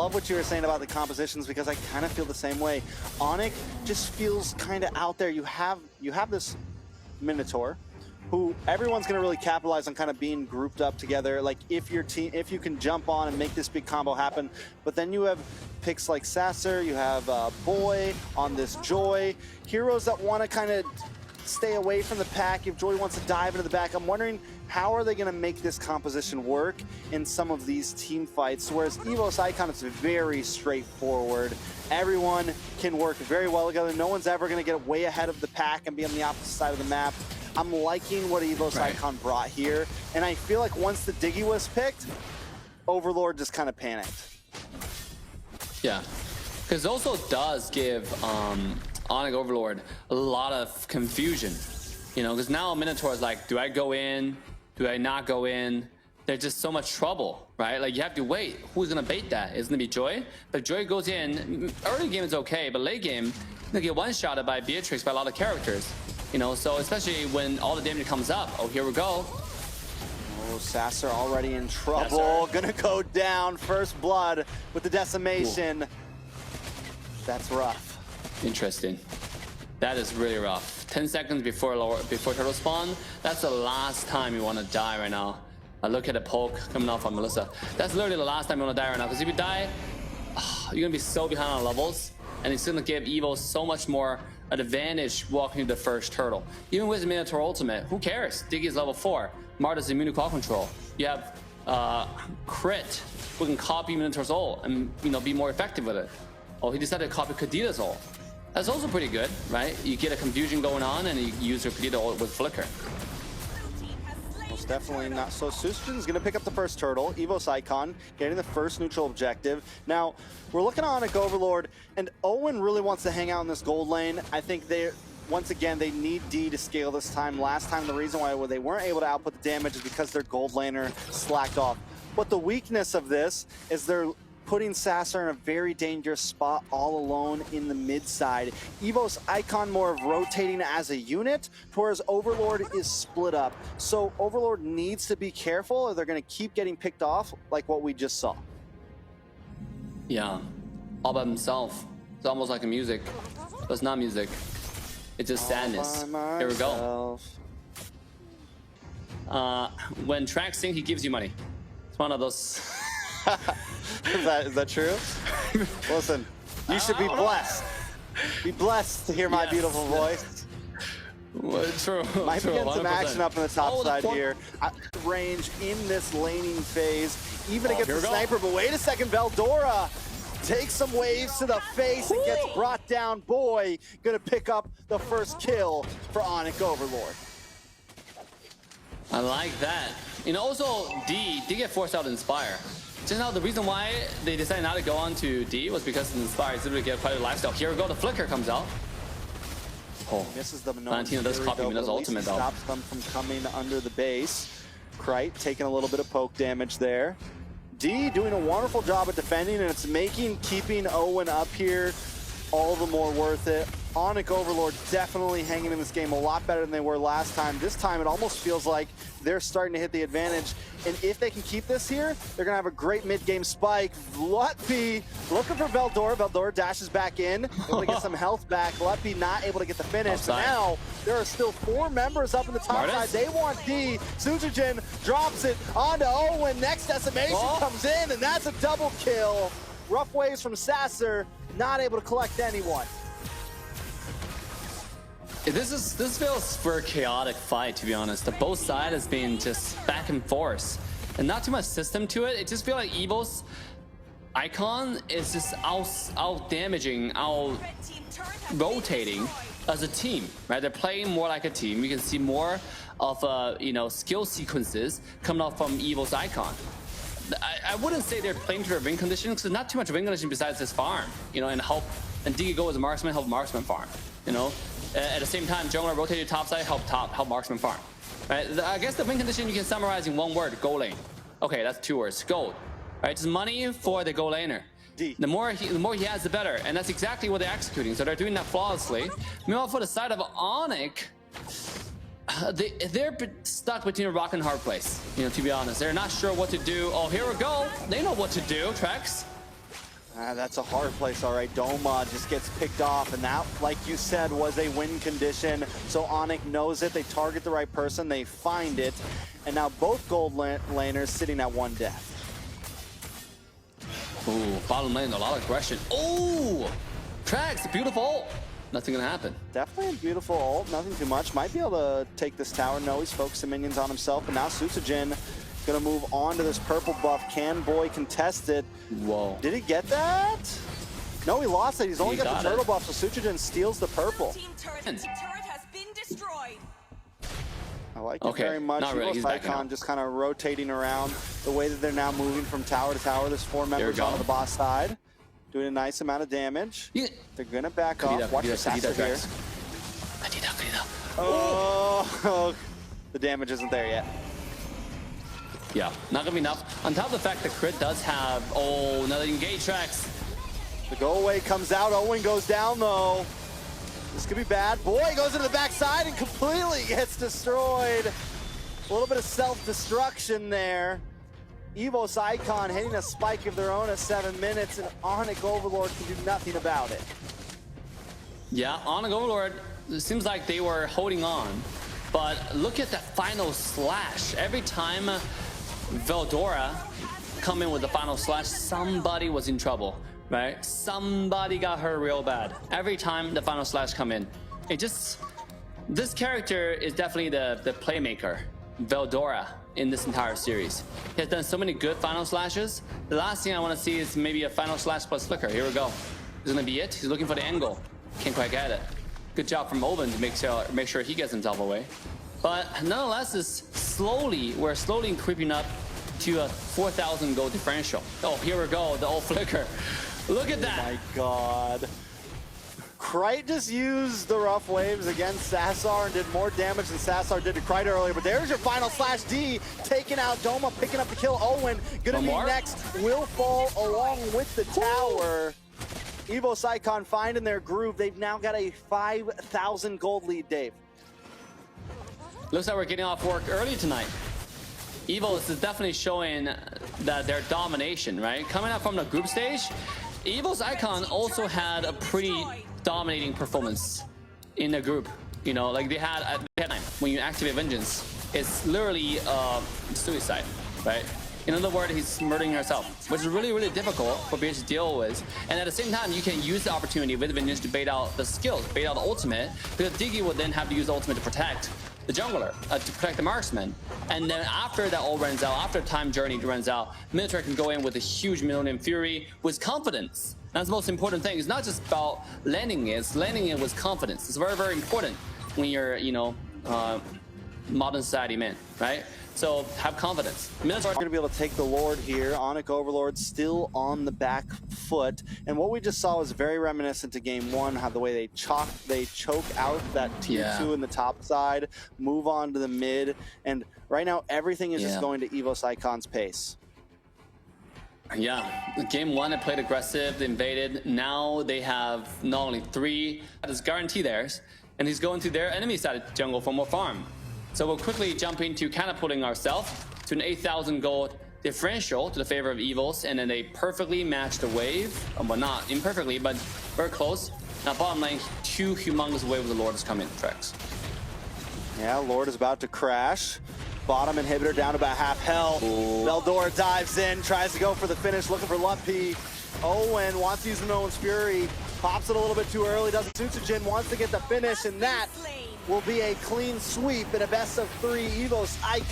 Love what you were saying about the compositions because I kind of feel the same way. Onyx just feels kind of out there. You have this Minotaur who everyone's going to really capitalize on kind of being grouped up together. Like if your team, if you can jump on and make this big combo happen, but then you have picks like Sasser, you have Boy on this Joy, heroes that want to kind of stay away from the pack. If Joy wants to dive into the back, I'm wondering how are they going to make this composition work in some of these team fights, whereas evos Icon is very straightforward. Everyone can work very well together. No one's ever going to get way ahead of the pack and be on the opposite side of the map. I'm liking what evos Icon brought here, and I feel like once the Diggy was picked, Overlord just kind of panicked. Yeah, because also does give Onyx Overlord a lot of confusion, you know, because now Minotaur is like, do I go in? Do I not go in? There's just so much trouble, right? Like you have to wait. Who's gonna bait that? It's gonna be Joy, but if Joy goes in. Early game is okay, but late game, gonna get one-shotted by Beatrix by a lot of characters, you know. So especially when all the damage comes up. Oh, here we go. Oh, Sasser already in trouble. Gonna go down. First blood with the decimation. Ooh. That's rough. Interesting. That is really rough. 10 seconds before turtle spawn. That's the last time you want to die right now. I look at the poke coming off on Melissa. That's literally the last time you want to die right now. Because if you die, you're gonna be so behind on levels, and it's gonna give Evo so much more advantage walking to the first turtle. Even with Minotaur ultimate, who cares? Diggy is level 4. Marta's immune to call control. You have Crit, who can copy Minotaur's ult and be more effective with it. Oh, he decided to copy Kadita's ult. That's also pretty good, right? You get a confusion going on and you use your Kadita ult with Flicker. Most definitely not. So Susan's going to pick up the first turtle. evos Icon getting the first neutral objective. Now, we're looking on Onyx Overlord, and Owen really wants to hang out in this gold lane. I think once again, they need D to scale this time. Last time, the reason why they weren't able to output the damage is because their gold laner slacked off. But the weakness of this is they're putting Sasser in a very dangerous spot all alone in the mid side. evos Icon more of rotating as a unit, whereas Overlord is split up. So Overlord needs to be careful or they're going to keep getting picked off like what we just saw. Yeah, all by himself. It's almost like a music, but it's not music. It's just sadness. Here we go. When tracks sing, he gives you money. It's one of those. Is that true? Listen, you should be blessed. Be blessed to hear my beautiful voice. Well, true. Might true, be getting some 100%. action up in the top side here. Range in this laning phase, even against the sniper. But wait a second, Veldora takes some waves to the face and gets brought down. Boy, gonna pick up the first kill for Onyx Overlord. I like that. You know, also D did get forced out to Inspire. Just now, the reason why they decided not to go on to D was because Inspire is literally get quite a lifestyle. Here we go, the Flicker comes out. Oh, misses the Valentina does copy Mina's ultimate though. Stops them from coming under the base. Krite taking a little bit of poke damage there. D doing a wonderful job at defending, and it's keeping Owen up here all the more worth it. Onyx Overlord definitely hanging in this game a lot better than they were last time. This time it almost feels like they're starting to hit the advantage. And if they can keep this here, they're going to have a great mid-game spike. Lutfi looking for Veldora. Veldora dashes back in, able to get some health back. Lutfi not able to get the finish. But now there are still 4 members up in the top side. They want D. Sujin drops it onto Owen. Next decimation comes in, and that's a double kill. Rough waves from Sasser, not able to collect anyone. This feels for a chaotic fight, to be honest. The both sides has been just back and forth, and not too much system to it. It just feels like evos Icon is just out damaging, out rotating as a team, right? They're playing more like a team. You can see more of skill sequences coming off from evos Icon. I wouldn't say they're playing to their win condition because there's not too much win condition besides this farm, and Diggy go as a marksman, help marksman farm, At the same time, jungler rotated top side, help marksman farm. Right? I guess the win condition you can summarize in one word: gold lane. Okay, that's 2 words. Gold. Right? Just money for the gold laner. D. The more he has, the better, and that's exactly what they're executing. So they're doing that flawlessly. Meanwhile, for the side of Onyx, they're stuck between a rock and hard place. To be honest, they're not sure what to do. Oh, here we go. They know what to do. Trex. That's a hard place, all right. Doma just gets picked off, and that, like you said, was a win condition. So Onyx knows it. They target the right person. They find it. And now both gold laners sitting at 1 death. Ooh, bottom lane, a lot of aggression. Oh! Tracks, beautiful. Nothing gonna happen. Definitely a beautiful ult. Nothing too much. Might be able to take this tower. No, he's focusing minions on himself. But now Susujin gonna move on to this purple buff. Can Boy contest it? Whoa. Did he get that? No, he lost it. He's only got the turtle buff, so Susujin steals the purple. Turret has been destroyed. I like it very much. Not really. He's Icon just kind of rotating around the way that they're now moving from tower to tower. There's 4 members on the boss side, doing a nice amount of damage. Yeah. They're gonna back off. Watch the Sasser here. Oh, the damage isn't there yet. Yeah, not gonna be enough. On top of the fact that crit does have, oh, another engage tracks. The go away comes out. Owen goes down though. This could be bad. Boy goes into the backside and completely gets destroyed. A little bit of self-destruction there. Evos Icon hitting a spike of their own at 7 minutes, and Onyx Overlord can do nothing about it. Yeah, Onyx Overlord, it seems like they were holding on. But look at that final slash. Every time Veldora come in with the final slash, somebody was in trouble, right? Somebody got hurt real bad. Every time the final slash come in. It just, this character is definitely the playmaker, Veldora, in this entire series. He has done so many good final slashes. The last thing I want to see is maybe a final slash plus flicker. Here we go. This is gonna be it. He's looking for the angle. Can't quite get it. Good job from Owen to make sure he gets himself away. But nonetheless, we're slowly creeping up to a 4,000 gold differential. Oh, here we go, the old flicker. Look at that. Oh my god. Krite just used the rough waves against Sassar and did more damage than Sassar did to Krite earlier. But there's your final slash D, taking out Doma, picking up the kill. Owen gonna be next, will fall along with the tower. Evos Icon finding their groove. They've now got a 5,000 gold lead, Dave. Looks like we're getting off work early tonight. Evos is definitely showing that their domination, right? Coming up from the group stage, Evos Icon also had a pretty dominating performance in the group. You know, like they had time when you activate Vengeance, it's literally suicide, right? In other words, he's murdering herself, which is really, really difficult for BH to deal with. And at the same time, you can use the opportunity with Vengeance to bait out the skills, bait out the ultimate, because Diggy would then have to use the ultimate to protect the jungler, to protect the marksman. And then after that all runs out, after time journey runs out, Minotaur can go in with a huge Millennium Fury with confidence. That's the most important thing. It's not just about landing it, it's landing it with confidence. It's very, very important when you're, you know, modern society man, right? So have confidence. Minotaur going to be able to take the Lord here. Onyx Overlord still on the back foot. And what we just saw was very reminiscent to game 1, how the way they choke out that tier 2 in the top side, move on to the mid. And right now, everything is just going to Evos Icon's pace. Yeah, game 1 they played aggressive, they invaded. Now they have not only 3, that is guarantee theirs, and he's going to their enemy side jungle for more farm. So we'll quickly jump into catapulting ourselves to an 8,000 gold differential to the favor of Evos, and then they perfectly match the wave. Well, not imperfectly, but very close. Now bottom lane, 2 humongous waves of the Lord is coming, Trex. Yeah, Lord is about to crash. Bottom inhibitor down about half health. Veldora dives in, tries to go for the finish, looking for Luppy. Owen wants to use Owen's Fury, pops it a little bit too early, doesn't. Susujin wants to get the finish, and that will be a clean sweep in a best of 3 Evos Icon.